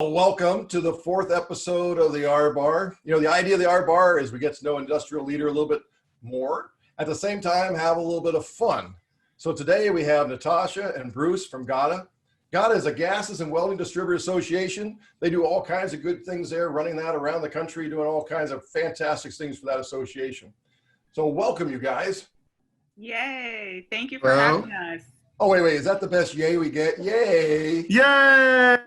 Welcome to the fourth episode of the R Bar. You know, the idea of the R Bar is we get to know industrial leader a little bit more. At the same time, have a little bit of fun. So today we have Natasha and Bruce from GAWDA. GAWDA is a Gases and Welding Distributor Association. They do all kinds of good things there, running that around the country, doing all kinds of fantastic things for that association. So welcome, you guys. Yay. Thank you for having us. Oh, wait, is that the best yay we get? Yay. Yay.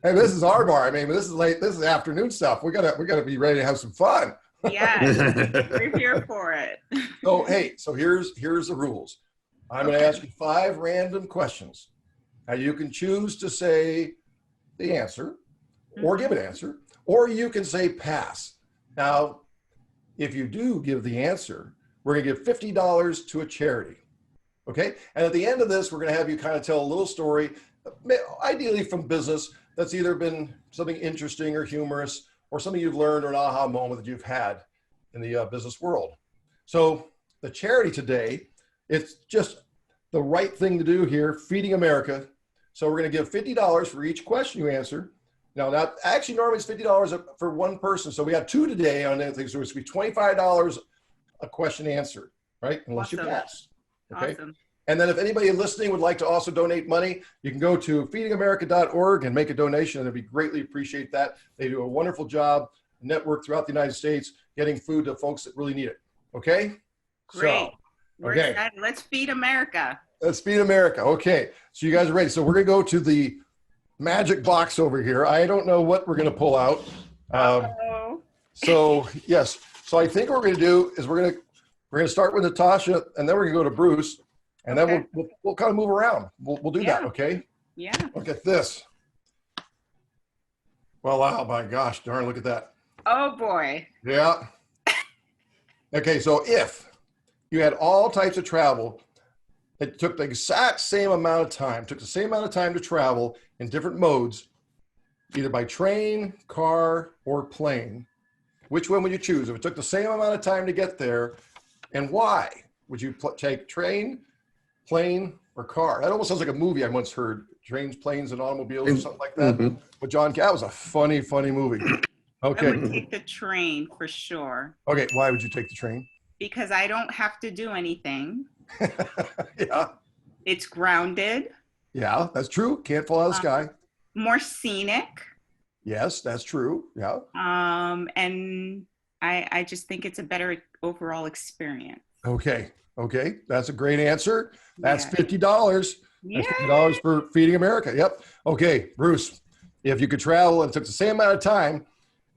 Hey, this is our bar. I mean, this is late. This is afternoon stuff. We gotta be ready to have some fun. Yes, we're here for it. So here's the rules. I'm going to ask you 5 random questions. Now you can choose to say the answer, or give an answer, or you can say pass. Now, if you do give the answer, we're going to give $50 to a charity. Okay, and at the end of this, we're going to have you kind of tell a little story, ideally from business, that's either been something interesting or humorous or something you've learned or an aha moment that you've had in the business world. So the charity today, it's just the right thing to do here, Feeding America. So we're going to give $50 for each question you answer. Now that actually normally it's $50 for one person. So we have 2 today on anything. So it's going to be $25 a question answered, right? Unless you pass. Okay. Awesome. And then if anybody listening would like to also donate money, you can go to feedingamerica.org and make a donation, and we'd greatly appreciate that. They do a wonderful job, network throughout the United States, getting food to folks that really need it. Okay? Great. We're excited. Let's feed America. Let's feed America. Okay. So you guys are ready. So we're going to go to the magic box over here. I don't know what we're going to pull out. So yes. So I think what we're going to do is we're going to start with Natasha, and then we're going to go to Bruce. And then we'll kind of move around. We'll do that, okay? Yeah. Look at this. Well, oh my gosh, darn, look at that. Oh boy. Yeah. Okay, so if you had all types of travel, it took the exact same amount of time, to travel in different modes, either by train, car, or plane, which one would you choose? If it took the same amount of time to get there, and why? Would you take train, plane, or car? That almost sounds like a movie I once heard, Trains, Planes, and Automobiles, or something like that. But John, that was a funny movie. Okay. I would take the train for sure. Okay, why would you take the train? Because I don't have to do anything. Yeah. It's grounded. Yeah, that's true. Can't fall out of the sky. More scenic. Yes, that's true. Yeah. And I just think it's a better overall experience. Okay. That's a great answer. That's $50. That's $50 for Feeding America. Yep. Okay, Bruce, if you could travel and it took the same amount of time,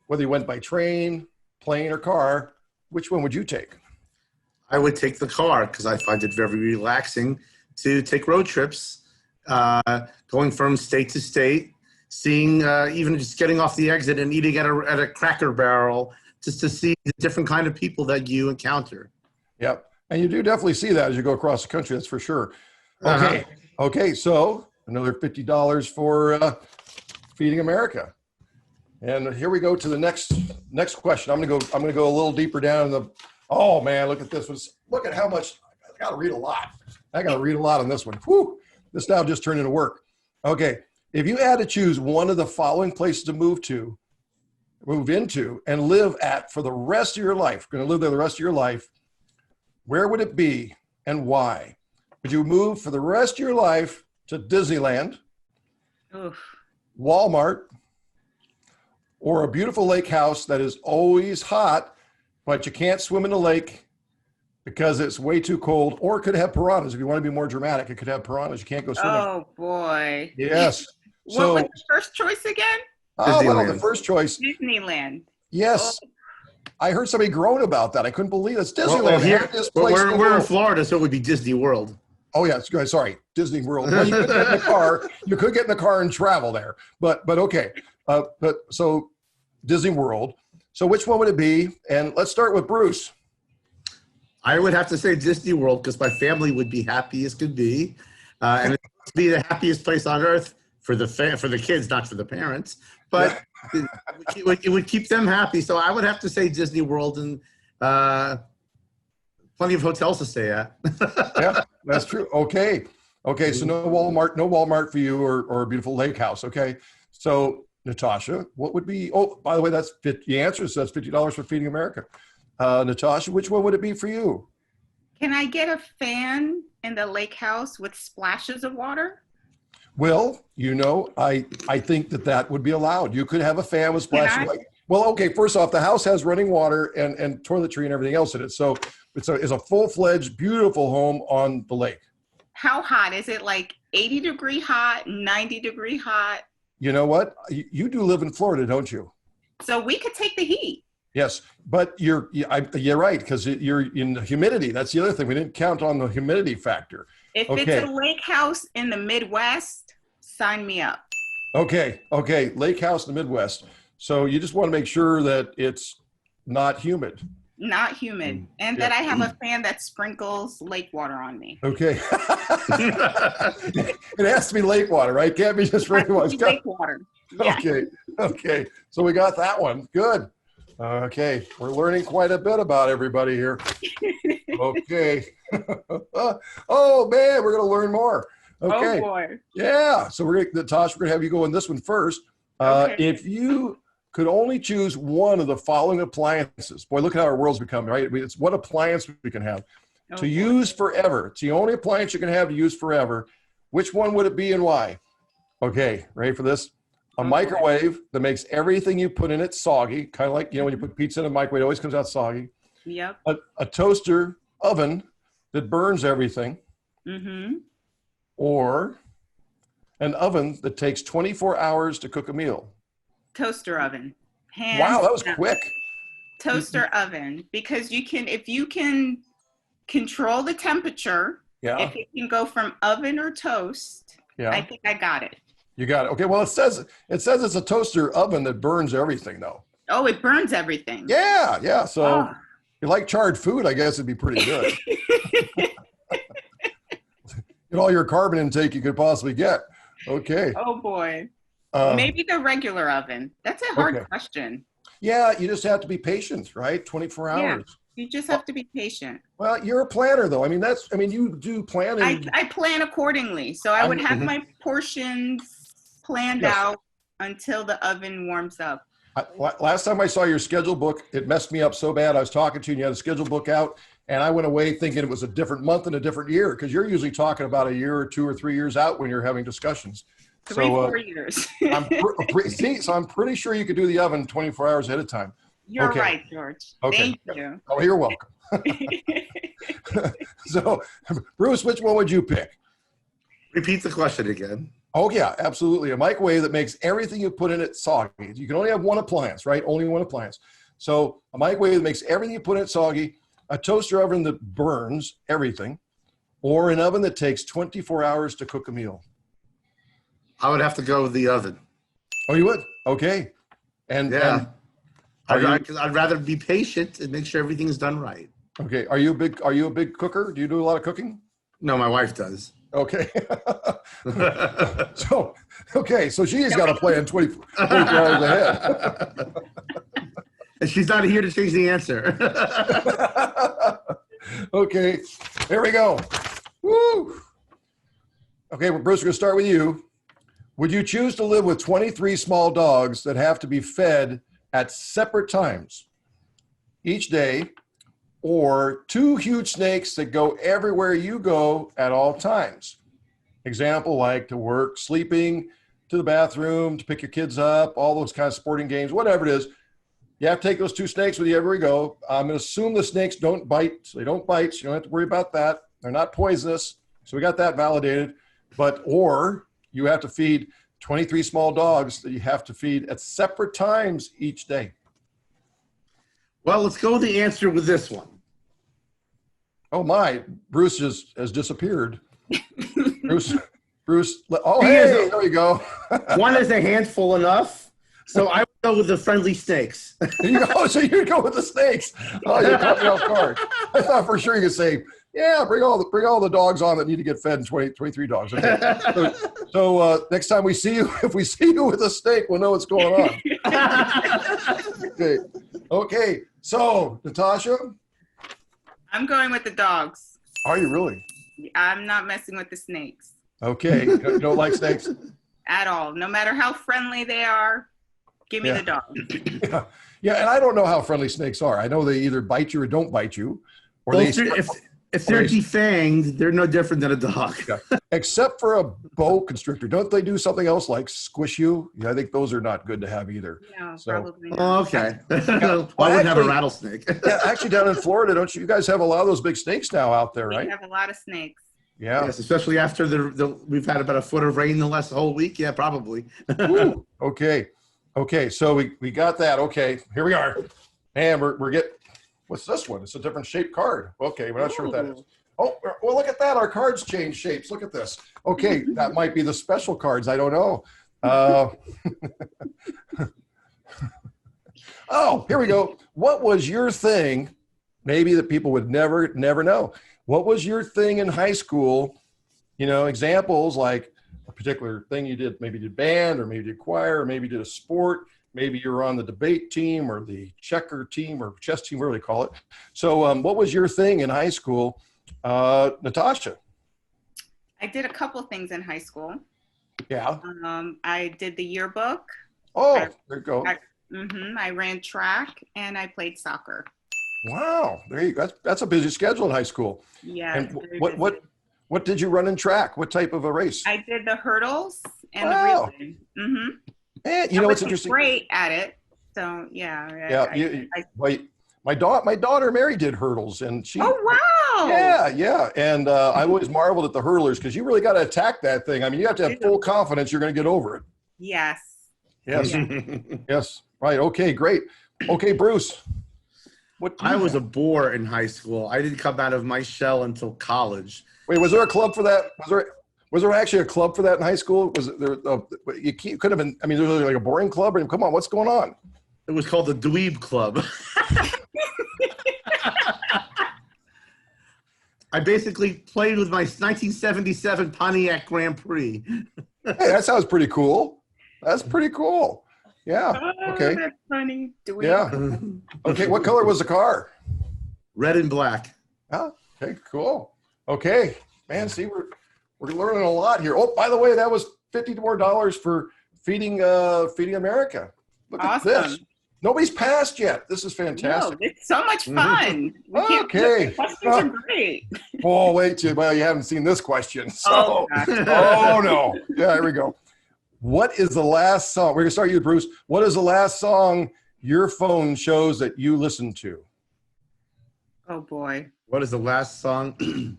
whether you went by train, plane, or car, which one would you take? I would take the car because I find it very relaxing to take road trips, going from state to state, seeing, even just getting off the exit and eating at a Cracker Barrel, just to see the different kind of people that you encounter. Yep. And you do definitely see that as you go across the country, that's for sure. Okay. Okay, so another $50 for Feeding America. And here we go to the next question. I'm gonna go a little deeper down in the. Oh man, look at this one. Look at how much I gotta read a lot. I gotta read a lot on this one. Whew, this now just turned into work. Okay, if you had to choose one of the following places to move into, and live at for the rest of your life, going to live there the rest of your life, where would it be and why? Would you move for the rest of your life to Disneyland, Walmart, or a beautiful lake house that is always hot, but you can't swim in the lake because it's way too cold, or it could have piranhas? If you want to be more dramatic, it could have piranhas. You can't go swimming. Oh boy. Yes. What was the first choice again? Oh, well, the first choice. Disneyland. Yes. I heard somebody groan about that. I couldn't believe it. It's Disneyland. We're in Florida, so it would be Disney World. Oh yeah, sorry, Disney World. Well, you could get in the car. You could get in the car and travel there. But okay. So Disney World. So which one would it be? And let's start with Bruce. I would have to say Disney World because my family would be happy as could be, and it would be the happiest place on earth for the kids, not for the parents. But it would keep them happy. So I would have to say Disney World, and plenty of hotels to stay at. Yeah, that's true. Okay. So no Walmart for you, or a beautiful lake house. Okay. So Natasha, what would be, oh, by the way, that's 50, the answer says $50 for Feeding America. Natasha, which one would it be for you? Can I get a fan in the lake house with splashes of water? Well, you know, I think that would be allowed. You could have a fan with Can splashing I? light. Well, okay, first off, the house has running water and toiletry and everything else in it. So it's a full-fledged, beautiful home on the lake. How hot? Is it like 80-degree hot, 90-degree hot? You know what? You do live in Florida, don't you? So we could take the heat. Yes, but you're right, because you're in the humidity. That's the other thing. We didn't count on the humidity factor. If Okay. it's a lake house in the Midwest, sign me up. Okay, lake house in the Midwest. So you just want to make sure that it's not humid. Not humid. And that I have a fan that sprinkles lake water on me. Okay. It has to be lake water, right? Can't be just regular water. Lake water. Yeah. Okay. So we got that one. Good. Okay. We're learning quite a bit about everybody here. Okay. Oh, man, we're going to learn more. Okay. Oh, boy. Yeah. So Natasha, we're going to have you go in this one first. Okay. If you could only choose one of the following appliances, boy, look at how our world's become, right? I mean, it's what appliance we can have to use forever. It's the only appliance you can have to use forever. Which one would it be and why? Okay, ready for this? A microwave that makes everything you put in it soggy, kind of like, you know, when you put pizza in a microwave, it always comes out soggy. Yep. A toaster oven that burns everything. Mm-hmm. Or an oven that takes 24 hours to cook a meal. Toaster oven. Hands Wow, that was down. quick. Toaster oven, because if you can control the temperature, Yeah. if it can go from oven or toast, Yeah. I think I got it. You got it. Okay, well, it says it's a toaster oven that burns everything, though. Oh, it burns everything. Yeah. So Oh. if you like charred food, I guess it'd be pretty good. Get all your carbon intake you could possibly get. Okay. Oh, boy. Um, Maybe the regular oven. That's a hard okay. question. Yeah, you just have to be patient, right? 24 Yeah. hours. You just have to be patient. Well, you're a planner, though. I mean, you do planning. I plan accordingly. So I would have my portions planned out until the oven warms up. Last time I saw your schedule book, it messed me up so bad. I was talking to you and you had a schedule book out, and I went away thinking it was a different month and a different year, because you're usually talking about a year or 2 or 3 years out when you're having discussions. 4 years. So I'm pretty sure you could do the oven 24 hours ahead of time. You're right, George. Okay. Thank you. Oh, you're welcome. So, Bruce, which one would you pick? Repeat the question again. Oh, yeah, absolutely. A microwave that makes everything you put in it soggy. You can only have one appliance, right? Only one appliance. So a microwave that makes everything you put in it soggy, a toaster oven that burns everything, or an oven that takes 24 hours to cook a meal. I would have to go with the oven. Oh, you would? Okay. And Yeah. and I'd rather be patient and make sure everything's done right. okay. Are you a big cooker? Do you do a lot of cooking? No, my wife does. Okay. So she's got a plan 24 hours ahead. And she's not here to change the answer. Okay, there we go. Woo! Okay, well, Bruce, we're going to start with you. Would you choose to live with 23 small dogs that have to be fed at separate times each day, or 2 huge snakes that go everywhere you go at all times? Example, like to work, sleeping, to the bathroom, to pick your kids up, all those kind of sporting games, whatever it is. You have to take those 2 snakes with you everywhere you go. I'm going to assume the snakes don't bite. So they don't bite. So you don't have to worry about that. They're not poisonous. So we got that validated. Or you have to feed 23 small dogs that you have to feed at separate times each day. Well, let's go with the answer with this one. Oh my, Bruce has disappeared. Bruce, oh, hey, there we go. One is a handful enough, so I would go with the friendly snakes. You go, so you go with the snakes. Oh, you caught me off guard. I thought for sure you could say, yeah, bring all the dogs on that need to get fed, and 23 dogs. Okay. So next time we see you, if we see you with a snake, we'll know what's going on. Okay. So, Natasha? I'm going with the dogs. Are you really? I'm not messing with the snakes. Okay. You don't like snakes? at all. No matter how friendly they are, give me the dog. Yeah. Yeah, and I don't know how friendly snakes are. I know they either bite you or don't bite you. Or Well, they if they're defanged, they're no different than a dog. Yeah. Except for a boa constrictor. Don't they do something else like squish you? Yeah, I think those are not good to have either. No, So- probably not. Oh, okay. Well, I wouldn't have a actually- rattlesnake. Yeah, actually down in Florida, don't you guys have a lot of those big snakes now out there, right? We have a lot of snakes. Yeah. Yes, especially after we've had about a foot of rain the last whole week. Yeah, probably. Ooh, okay. Okay, so we got that. Okay, here we are. And we're getting, what's this one? It's a different shaped card. Okay, we're not sure what that is. Oh, well, look at that. Our cards change shapes. Look at this. Okay, that might be the special cards. I don't know. Oh, here we go. What was your thing, maybe that people would never know? What was your thing in high school? You know, examples like a particular thing you did, maybe you did band, or maybe you did choir, or maybe you did a sport. Maybe you were on the debate team or the checker team or chess team, whatever they call it. So what was your thing in high school, Natasha? I did a couple things in high school. Yeah. I did the yearbook. Oh, there you go. I ran track and I played soccer. Wow. There you go. That's a busy schedule in high school. Yeah. And what did you run in track? What type of a race? I did the hurdles and Wow. the relay. And you know what's I was interesting? Great at it. So yeah. Yeah. My daughter Mary did hurdles, and she. Oh wow. Yeah. And I always marveled at the hurlers because you really got to attack that thing. I mean, you have to have full confidence you're going to get over it. Yes. Yes. Yeah. Yes. Right. Okay. Great. Okay, Bruce. I was a bore in high school. I didn't come out of my shell until college. Wait, was there a club for that? Was there actually a club for that in high school? Was there? You could have been. I mean, there was like a boring club. Or, come on, what's going on? It was called the Dweeb Club. I basically played with my 1977 Pontiac Grand Prix. Hey, that sounds pretty cool. That's pretty cool. Yeah. Okay. That's funny. Yeah. Okay. What color was the car? Red and black. Oh, okay. Cool. Okay. Man, see, we're learning a lot here. Oh, by the way, that was $50 more for feeding America. Look at this. Nobody's passed yet. This is fantastic. No, it's so much fun. Okay. The questions are great. Oh, wait. Well, you haven't seen this question. So, Oh, gosh. oh no. Yeah, here we go. What is the last song? We're going to start you, Bruce. What is the last song your phone shows that you listen to? Oh boy. What is the last song?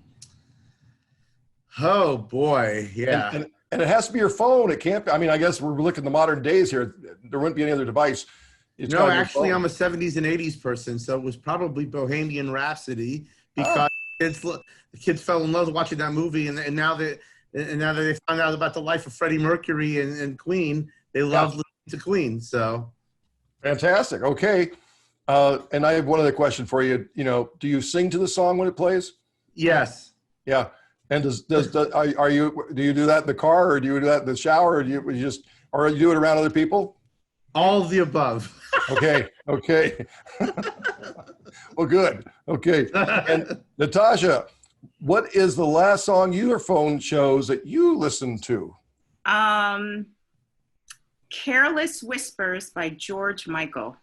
Oh boy, yeah. And it has to be your phone. It can't be. I mean, I guess we're looking at the modern days here. There wouldn't be any other device. It's No, gotta be your actually, phone. I'm a 70s and 80s person, so it was probably Bohemian Rhapsody because the kids fell in love watching that movie, and now that they found out about the life of Freddie Mercury and Queen, they love listening to Queen. So Fantastic. Okay. And I have one other question for you. You know, do you sing to the song when it plays? yes, Yeah. And do you do that in the car, or do you do that in the shower, or do you do it around other people? all of the above. Okay. Okay. Well, good. Okay. And Natasha, what is the last song your phone shows that you listen to? Careless Whispers by George Michael.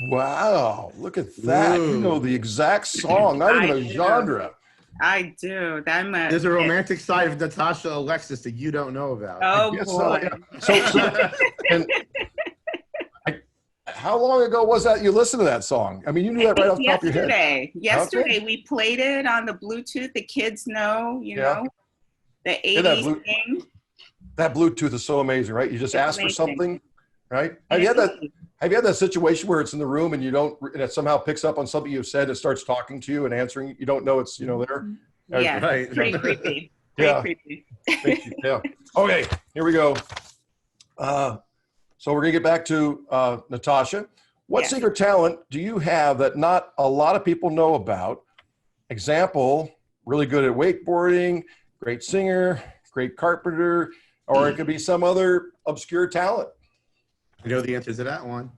Wow. Look at that. Ooh. You know the exact song, not even a genre. I do. There's a romantic side of Natasha Alexis that you don't know about. Oh Yes, boy. and how long ago was that you listened to that song? I mean, you knew that right off the top of your head. Yesterday we played it on the Bluetooth. The kids know, the Yeah, that 80s thing. That Bluetooth is so amazing, right? You just It's ask for amazing. something, right? Have you had that situation where it's in the room and and it somehow picks up on something you've said and starts talking to you and answering? You don't know it's there. Yeah, Right. pretty creepy. Yeah. Pretty creepy. Thank you. Yeah. Okay, here we go. So we're gonna get back to Natasha. What Yes. secret talent do you have that not a lot of people know about? Example: really good at wakeboarding, great singer, great carpenter, or it could be some other obscure talent. I know the answer to that one.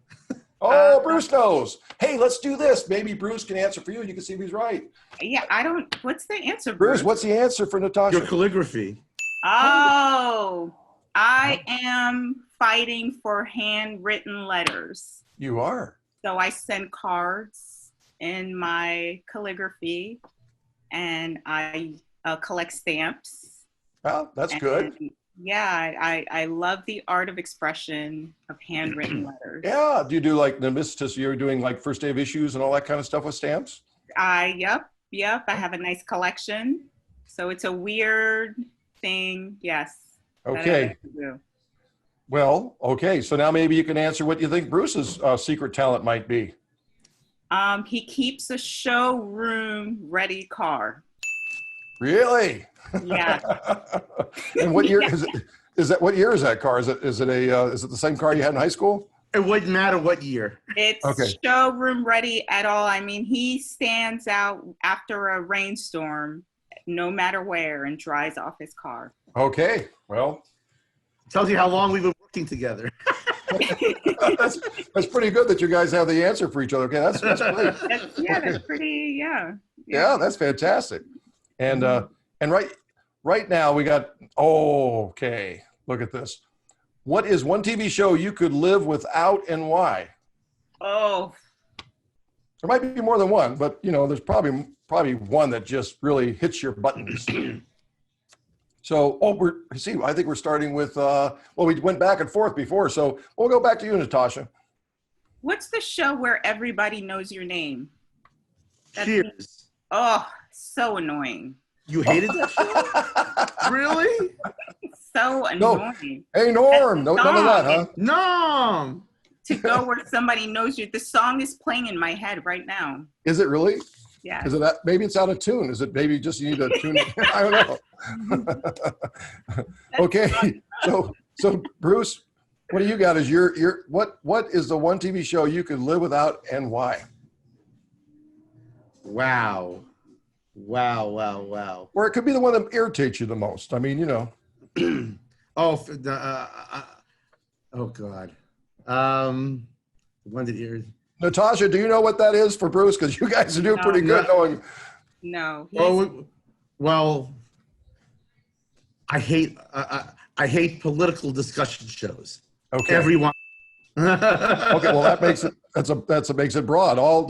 Oh, Bruce knows. Hey, let's do this. Maybe Bruce can answer for you. You can see if he's right. Yeah, what's the answer, Bruce, Bruce? what's the answer for Natasha? Your calligraphy. Oh, I am fighting for handwritten letters. You are. So I send cards in my calligraphy, and I collect stamps. Well, that's good. Yeah, I love the art of expression of handwritten letters. Yeah. Do you do like Nemesis? You're doing like first day of issues and all that kind of stuff with stamps? Yep. I have a nice collection. So it's a weird thing. Yes. Okay. Well, okay. So now maybe you can answer what you think Bruce's secret talent might be. He keeps a showroom ready car. Really? Yeah. And what year is it? Is that what year is that car? Is it the same car you had in high school? It wouldn't matter what year. It's Okay. showroom ready at all. I mean, he stands out after a rainstorm, no matter where, and dries off his car. Okay. Well, Tells you how long we've been working together. that's pretty good that you guys have the answer for each other. Okay, that's great. That's pretty. Yeah, that's fantastic. And right now we got. Oh, okay. Look at this. What is one TV show you could live without and why? Oh, There might be more than one, but there's probably one that just really hits your buttons. So, I think we're starting with, we went back and forth before, so we'll go back to you, Natasha. what's the show where everybody knows your name? Cheers. Oh, so annoying. You hated that show? Really? So annoying. Hey, Norm, none of that, huh? No. To go where somebody knows you. The song is playing in my head right now. Is it really? Yeah. Is it that? Maybe it's out of tune. Is it maybe just you need to tune it? I don't know. Okay, so Bruce, what do you got? Is what is the one TV show you could live without and why? Wow. Or it could be the one that irritates you the most. I mean, Oh God. When did you? Natasha, do you know what that is for Bruce? Because you guys are doing pretty good knowing. No. Well, I hate political discussion shows. Okay. Everyone. Okay, well that makes it makes it broad. All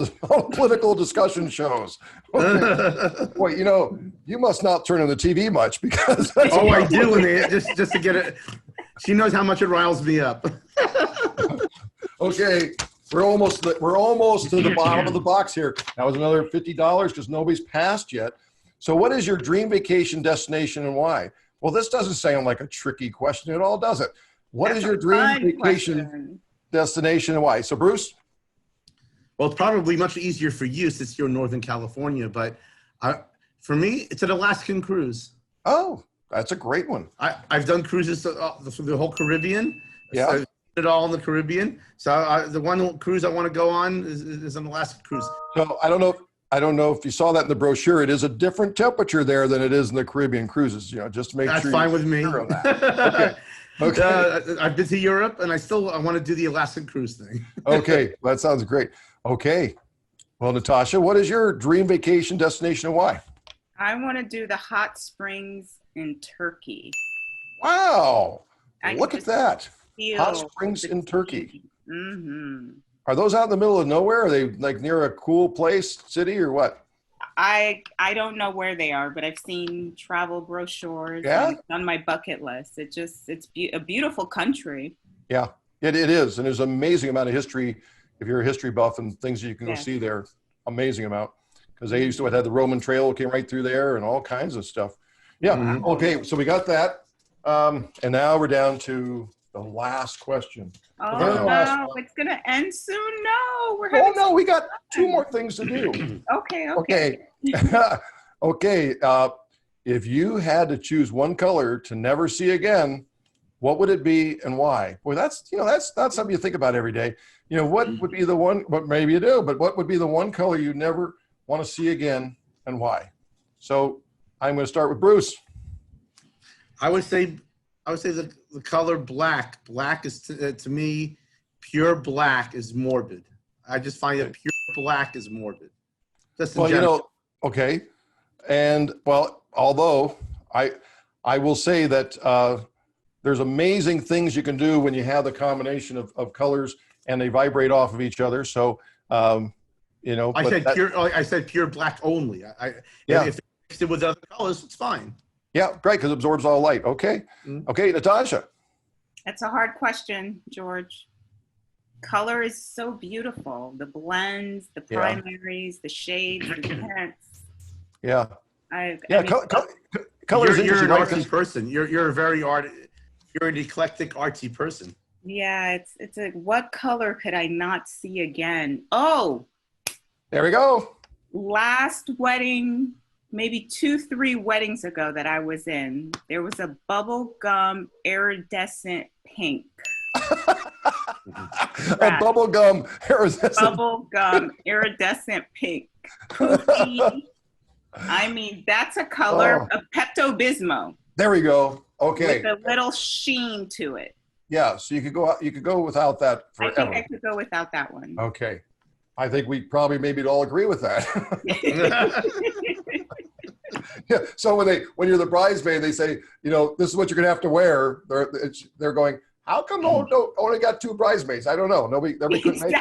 political discussion shows. Okay. Boy, you must not turn on the TV much because. Oh, I do, and just to get it. She knows how much it riles me up. Okay, we're almost to the bottom of the box here. That was another $50 because nobody's passed yet. So, what is your dream vacation destination and why? Well, this doesn't sound like a tricky question at all, does it? What is your dream vacation destination and why? So, Bruce? Well, it's probably much easier for you since you're in Northern California, but for me, it's an Alaskan cruise. Oh, that's a great one. I've done cruises through the whole Caribbean. Yeah. I've done it all in the Caribbean. So the one cruise I want to go on is an Alaskan cruise. So I don't know if you saw that in the brochure. It is a different temperature there than it is in the Caribbean cruises. Just to make That's sure. fine with me. Sure of that. Okay. I've been to Europe, and I want to do the Alaskan cruise thing. Okay, that sounds great. Okay, well, Natasha, what is your dream vacation destination and why? I want to do the hot springs in Turkey. Wow, I look at just that. feel Hot springs the in Turkey. Mm-hmm. Are those out in the middle of nowhere? Are they like near a cool place, city, or what? I don't know where they are, but I've seen travel brochures. Yeah? And it's on my bucket list. It's a beautiful country. Yeah, it is, and there's an amazing amount of history. If you're a history buff and things that you can go Yeah. see there, amazing amount. Because they used to have the Roman trail came right through there and all kinds of stuff. Yeah. Mhm. Okay. So we got that. And now we're down to the last question. Oh Very last no, one. it's gonna end soon. No, we're Oh having. no, we got two more things to do. Okay. Okay. Okay. If you had to choose one color to never see again, what would it be and why? Boy, that's not something you think about every day. What would be the one? But maybe you do. But what would be the one color you never want to see again and why? So I'm going to start with Bruce. I would say the color black. Black is to me, pure black is morbid. I just find that pure black is morbid. Just in general. there's amazing things you can do when you have the combination of colors and they vibrate off of each other. So, you know, I said pure black only. Yeah. If they mixed it with other colors, it's fine. Yeah, great, because it absorbs all light. Okay. Okay, Natasha. That's a hard question, George. Color is so beautiful. The blends, the primaries, the shades, the tints. Yeah. Color is interesting. You're an artsy person. You're a very you're an eclectic artsy person. Yeah, it's like, what color could I not see again? Oh, there we go. Last wedding, maybe 2-3 weddings ago that I was in, there was a bubblegum iridescent pink. A bubblegum iridescent. Bubblegum iridescent pink. Poofy. I mean, that's a color of Pepto-Bismol. There we go. Okay. With a little sheen to it. Yeah, so you could go without that forever. I think I could go without that one. Okay. I think we probably maybe all agree with that. Yeah. So when you're the bridesmaid, they say, you know, this is what you're gonna have to wear. They're going, how come only got 2 bridesmaids? I don't know. Nobody couldn't make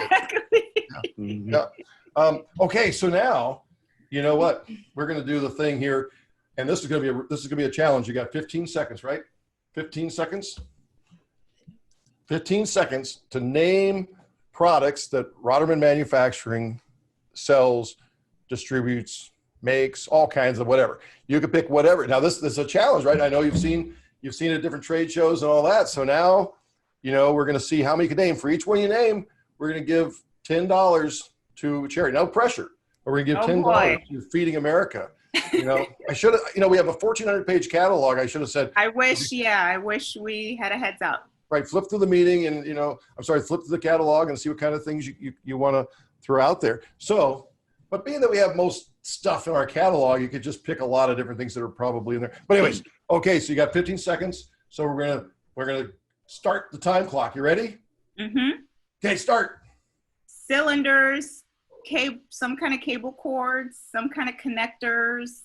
it. Yeah. Okay, so now, you know what? We're gonna do the thing here, and this is gonna be a challenge. You got 15 seconds, right? 15 seconds. 15 seconds to name products that Rotterman Manufacturing sells, distributes, makes, all kinds of whatever. You could pick whatever. Now this is a challenge, right? I know you've seen it at different trade shows and all that. So now, you know, we're going to see how many you can name. For each one you name, we're going to give $10 to a charity. No pressure, but we're going to give $10 to Feeding America. You know, I should have. You know, we have a 1,400-page catalog. I should have said. I wish we had a heads up. Right, flip through the meeting and, flip through the catalog and see what kind of things you want to throw out there. So, but being that we have most stuff in our catalog, you could just pick a lot of different things that are probably in there. But anyways, okay, so you got 15 seconds. So we're gonna start the time clock. You ready? Mm-hmm. Okay, start. Cylinders, some kind of cable cords, some kind of connectors,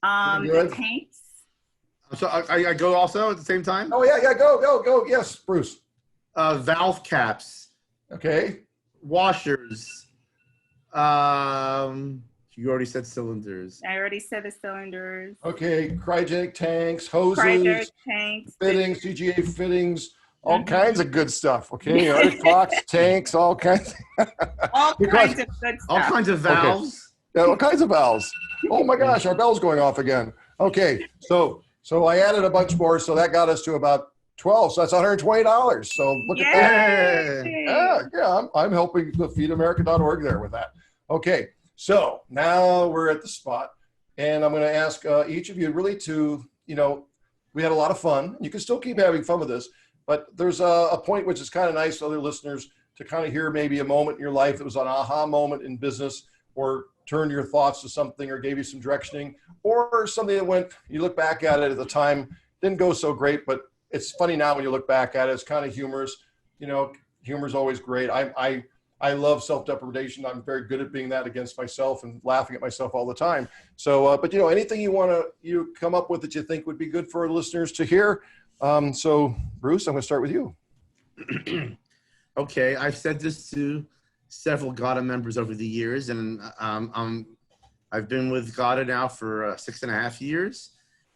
the tanks. So I go also at the same time? Oh, yeah, go. Yes, Bruce. Valve caps. Okay. Washers. You already said cylinders. I already said the cylinders. Okay, cryogenic tanks, hoses, tanks, fittings, CGA fittings, all kinds of good stuff. Okay, Arctic Fox tanks, all kinds. All kinds of good stuff. All kinds of valves. Okay. Yeah, all kinds of valves. Oh my gosh, our bell's going off again. Okay, so I added a bunch more, so that got us to about 12. So that's $120. So look at that. Yeah, I'm helping the feedamerica.org there with that. Okay, so now we're at the spot, and I'm going to ask each of you really to, we had a lot of fun. You can still keep having fun with this, but there's a point which is kind of nice for other listeners to kind of hear maybe a moment in your life that was an aha moment in business, or turned your thoughts to something, or gave you some directioning, or something that you look back at it at the time, didn't go so great, but it's funny now when you look back at it. It's kind of humorous. Humor is always great. I love self-deprecation. I'm very good at being that against myself and laughing at myself all the time. So, but anything you come up with that you think would be good for our listeners to hear. So Bruce, I'm going to start with you. Okay. I've said this to several GAWDA members over the years, and I've been with GAWDA now for 6.5 years,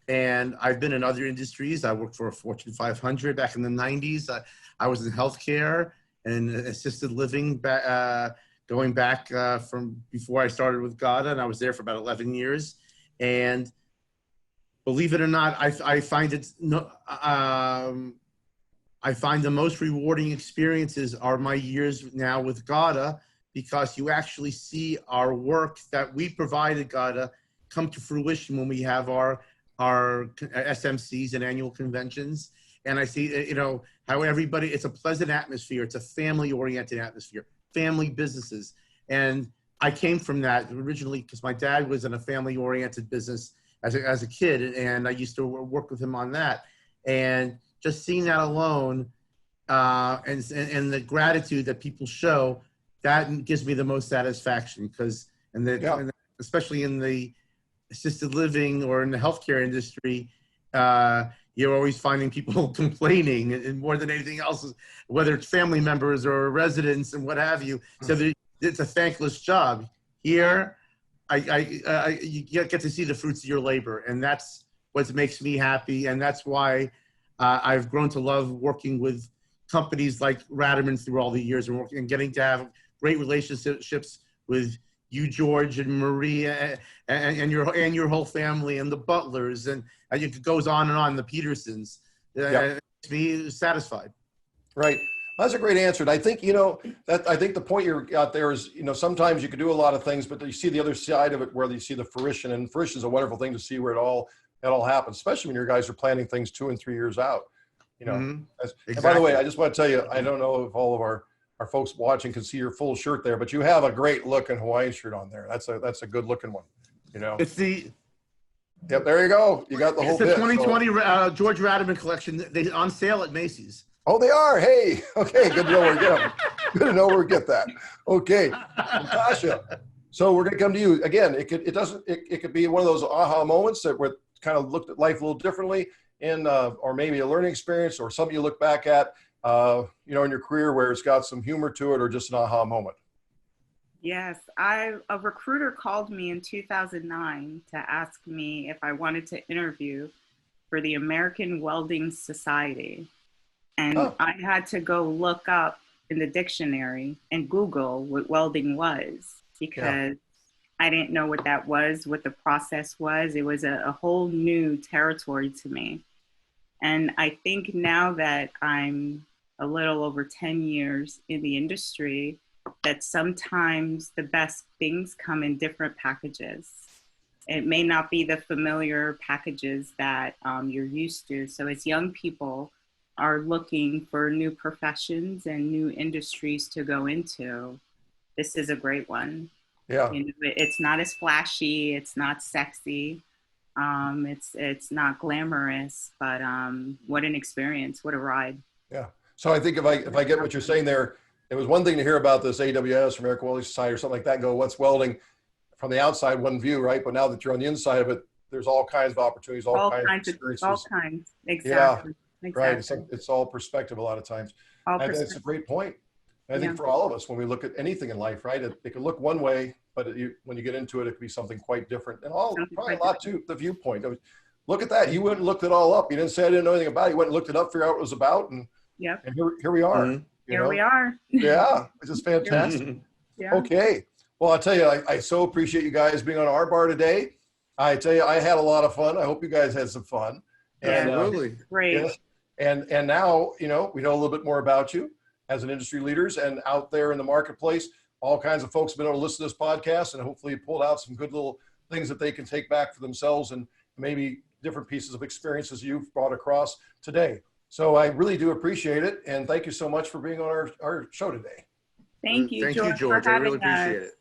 and I've been in other industries. I worked for a Fortune 500 back in the 90s. I was in healthcare and assisted living, going back from before I started with GAWDA, and I was there for about 11 years. And believe it or not, I find the most rewarding experiences are my years now with GAWDA, because you actually see our work that we provided GAWDA come to fruition when we have our SMCs and annual conventions. And I see, how everybody, it's a pleasant atmosphere. It's a family-oriented atmosphere, family businesses. And I came from that originally because my dad was in a family-oriented business as a kid, and I used to work with him on that. And just seeing that alone, and the gratitude that people show, that gives me the most satisfaction, because especially in the assisted living or in the healthcare industry, you're always finding people complaining, and more than anything else, whether it's family members or residents and what have you. So it's a thankless job. Here, you get to see the fruits of your labor, and that's what makes me happy, and that's why I've grown to love working with companies like Raderman through all the years, and getting to have great relationships with you, George, and Maria, and your whole family, and the Butlers, and it goes on and on. The Petersons, it makes me satisfied. Right. That's a great answer. And I think, I think the point you're out there is, sometimes you can do a lot of things, but you see the other side of it where you see the fruition, and fruition is a wonderful thing to see where it all happens, especially when your guys are planning things 2 and 3 years out, Exactly. And by the way, I just want to tell you, I don't know if all of our folks watching can see your full shirt there, but you have a great looking Hawaiian shirt on there. That's a good looking one, It's the Yep, there you go. You got the whole It's the bit. 2020 George Raderman collection. They on sale at Macy's. Oh, they are. Hey, okay, good to know where to get them. Good to know where to get that. Okay, Natasha. So we're going to come to you again. It could be one of those aha moments that we're kind of looked at life a little differently, or maybe a learning experience, or something you look back at, in your career where it's got some humor to it, or just an aha moment. Yes, a recruiter called me in 2009 to ask me if I wanted to interview for the American Welding Society. And I had to go look up in the dictionary and Google what welding was, because I didn't know what that was, what the process was. It was a whole new territory to me. And I think now that I'm a little over 10 years in the industry, that sometimes the best things come in different packages. It may not be the familiar packages that you're used to. So as young people are looking for new professions and new industries to go into, this is a great one. Yeah. It's not as flashy, it's not sexy, it's not glamorous, but what an experience, what a ride. Yeah. So I think if I get what you're saying there, it was one thing to hear about this AWS, American Welding Society, or something like that, and go, what's welding from the outside, one view, right? But now that you're on the inside of it, there's all kinds of opportunities, all kinds of experiences. All kinds, exactly. Yeah, right. It's all perspective a lot of times. That's a great point. I think for all of us, when we look at anything in life, right, it can look one way, but when you get into it, it can be something quite different. And probably a lot too, the viewpoint. Look at that. You went and looked it all up. You didn't say I didn't know anything about it. You went and looked it up, figure out what it was about, and here we are. Mm-hmm. Here we are. Yeah, which is fantastic. Yeah. Okay. Well, I'll tell you, I so appreciate you guys being on our bar today. I tell you, I had a lot of fun. I hope you guys had some fun. And, Absolutely. Great. Yes. And now, we know a little bit more about you as an industry leaders, and out there in the marketplace, all kinds of folks have been able to listen to this podcast, and hopefully pulled out some good little things that they can take back for themselves, and maybe different pieces of experiences you've brought across today. So I really do appreciate it. And thank you so much for being on our show today. Thank you, Thank George. you, George. I really appreciate it.